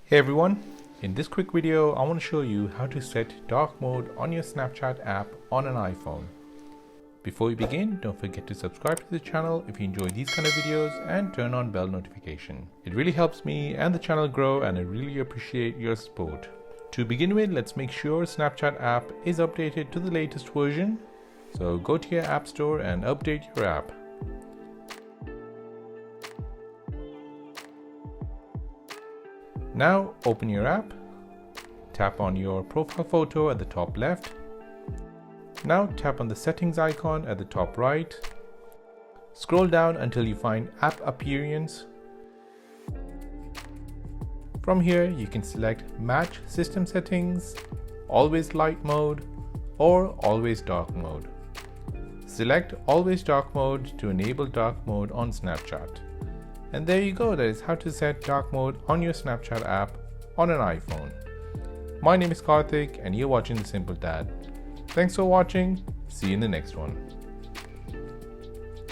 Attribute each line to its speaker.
Speaker 1: Hey everyone, in this quick video I want to show you how to set dark mode on your Snapchat app on an iPhone. Before we begin, don't forget to subscribe to the channel if you enjoy these kind of videos and turn on bell notification. It really helps me and the channel grow and I really appreciate your support. To begin with, let's make sure Snapchat app is updated to the latest version. So go to your app store and update your app. Now open your app, tap on your profile photo at the top left. Now tap on the settings icon at the top right. Scroll down until you find app appearance. From here you can select match system settings, always light mode or always dark mode. Select always dark mode to enable dark mode on Snapchat. And there you go, that is how to set dark mode on your Snapchat app on an iPhone. My name is Karthik and you're watching The Simple Dad. Thanks for watching, see you in the next one.